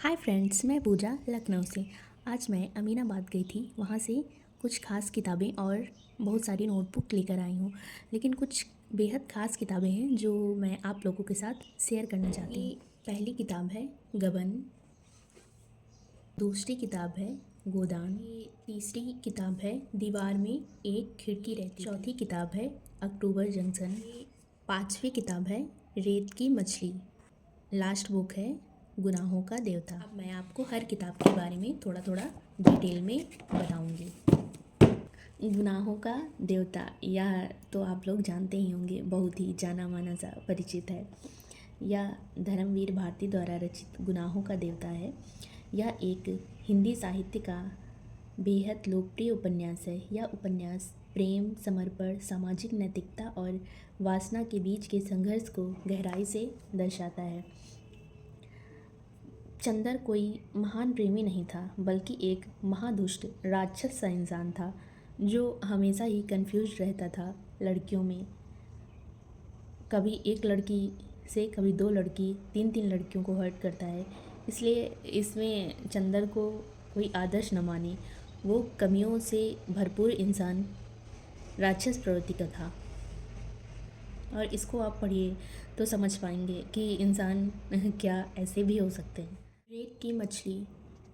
Hi friends, मैं पूजा लखनऊ से। आज मैं अमीनाबाद गई थी। वहाँ से कुछ ख़ास किताबें और बहुत सारी नोटबुक लेकर आई हूँ। लेकिन कुछ बेहद ख़ास किताबें हैं जो मैं आप लोगों के साथ शेयर करना चाहती हूँ। पहली किताब है गबन, दूसरी किताब है गोदान, तीसरी किताब है दीवार में एक खिड़की रहती, चौथी किताब है अक्टूबर जंक्शन, पांचवी किताब है रेत की मछली, लास्ट बुक है गुनाहों का देवता। अब मैं आपको हर किताब के बारे में थोड़ा थोड़ा डिटेल में बताऊंगी। गुनाहों का देवता यह तो आप लोग जानते ही होंगे, बहुत ही जाना माना सा परिचित है। यह धर्मवीर भारती द्वारा रचित गुनाहों का देवता है। यह एक हिंदी साहित्य का बेहद लोकप्रिय उपन्यास है। यह उपन्यास प्रेम, समर्पण, सामाजिक नैतिकता और वासना के बीच के संघर्ष को गहराई से दर्शाता है। चंदर कोई महान प्रेमी नहीं था, बल्कि एक महादुष्ट राक्षस सा इंसान था जो हमेशा ही कंफ्यूज रहता था लड़कियों में। कभी एक लड़की से कभी दो लड़की, तीन तीन लड़कियों को हर्ट करता है। इसलिए इसमें चंदर को कोई आदर्श न माने, वो कमियों से भरपूर इंसान, राक्षस प्रवृत्ति का था। और इसको आप पढ़िए तो समझ पाएंगे कि इंसान क्या ऐसे भी हो सकते हैं। रेत की मछली,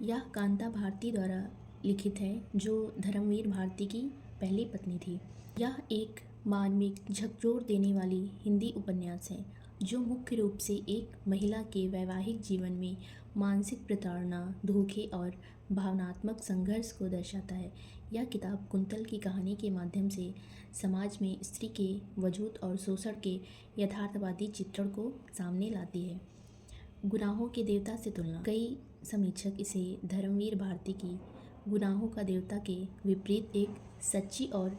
यह कांता भारती द्वारा लिखित है, जो धर्मवीर भारती की पहली पत्नी थी। यह एक मार्मिक, झकझोर देने वाली हिंदी उपन्यास है जो मुख्य रूप से एक महिला के वैवाहिक जीवन में मानसिक प्रताड़ना, धोखे और भावनात्मक संघर्ष को दर्शाता है। यह किताब कुंतल की कहानी के माध्यम से समाज में स्त्री के वजूद और शोषण के यथार्थवादी चित्रण को सामने लाती है। गुनाहों के देवता से तुलना, कई समीक्षक इसे धर्मवीर भारती की गुनाहों का देवता के विपरीत एक सच्ची और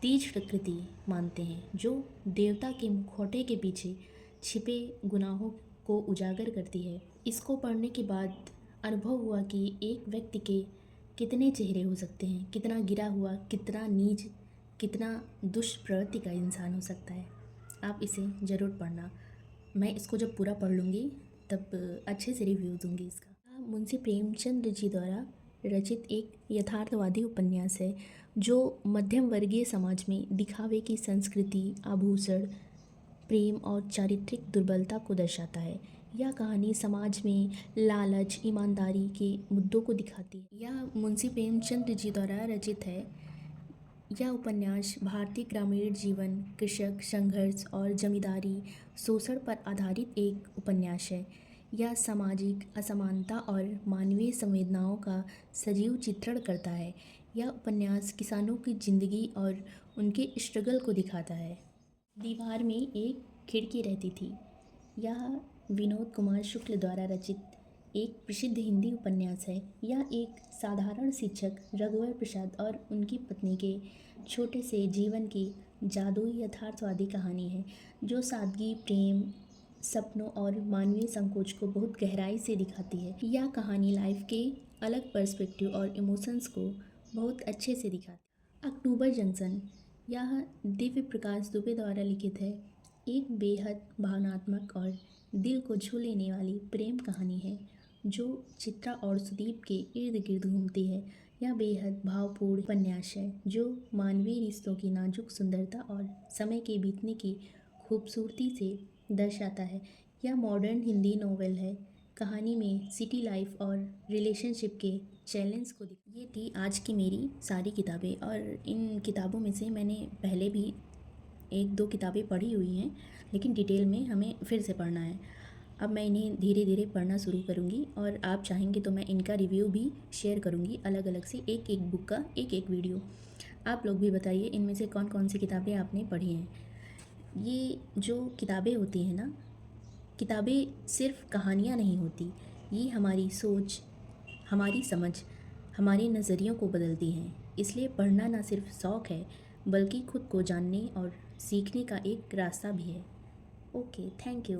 तीव्र प्रकृति मानते हैं, जो देवता के मुखौटे के पीछे छिपे गुनाहों को उजागर करती है। इसको पढ़ने के बाद अनुभव हुआ कि एक व्यक्ति के कितने चेहरे हो सकते हैं, कितना गिरा हुआ, कितना नीच, कितना दुष्प्रवृत्ति का इंसान हो सकता है। आप इसे ज़रूर पढ़ना। मैं इसको जब पूरा पढ़ लूँगी तब अच्छे से रिव्यू दूँगी इसका। मुंशी प्रेमचंद जी द्वारा रचित एक यथार्थवादी उपन्यास है जो मध्यम वर्गीय समाज में दिखावे की संस्कृति, आभूषण, प्रेम और चारित्रिक दुर्बलता को दर्शाता है। यह कहानी समाज में लालच, ईमानदारी के मुद्दों को दिखाती है। यह मुंशी प्रेमचंद जी द्वारा रचित है। यह उपन्यास भारतीय ग्रामीण जीवन, कृषक संघर्ष और जमींदारी शोषण पर आधारित एक उपन्यास है। यह सामाजिक असमानता और मानवीय संवेदनाओं का सजीव चित्रण करता है। यह उपन्यास किसानों की जिंदगी और उनके स्ट्रगल को दिखाता है। दीवार में एक खिड़की रहती थी, यह विनोद कुमार शुक्ल द्वारा रचित एक प्रसिद्ध हिंदी उपन्यास है। यह एक साधारण शिक्षक रघुवर प्रसाद और उनकी पत्नी के छोटे से जीवन की जादुई यथार्थवादी कहानी है, जो सादगी, प्रेम, सपनों और मानवीय संकोच को बहुत गहराई से दिखाती है। यह कहानी लाइफ के अलग पर्सपेक्टिव और इमोशंस को बहुत अच्छे से दिखाती है। अक्टूबर जंक्शन, यह दिव्य प्रकाश दुबे द्वारा लिखित है। एक बेहद भावनात्मक और दिल को छू लेने वाली प्रेम कहानी है जो चित्रा और सुदीप के इर्द गिर्द घूमती है। यह बेहद भावपूर्ण उपन्यास है जो मानवीय रिश्तों की नाजुक सुंदरता और समय के बीतने की खूबसूरती से दर्शाता है। यह मॉडर्न हिंदी नॉवेल है। कहानी में सिटी लाइफ और रिलेशनशिप के चैलेंज को ये थी आज की मेरी सारी किताबें। और इन किताबों में से मैंने पहले भी एक दो किताबें पढ़ी हुई हैं, लेकिन डिटेल में हमें फिर से पढ़ना है। अब मैं इन्हें धीरे धीरे पढ़ना शुरू करूँगी और आप चाहेंगे तो मैं इनका रिव्यू भी शेयर करूँगी, अलग अलग से एक एक बुक का एक एक वीडियो। आप लोग भी बताइए इनमें से कौन कौन सी किताबें आपने पढ़ी हैं। ये जो किताबें होती हैं ना, किताबें सिर्फ कहानियाँ नहीं होती, ये हमारी सोच, हमारी समझ, हमारे नज़रियों को बदलती हैं। इसलिए पढ़ना ना सिर्फ शौक़ है, बल्कि खुद को जानने और सीखने का एक रास्ता भी है। Okay, thank you.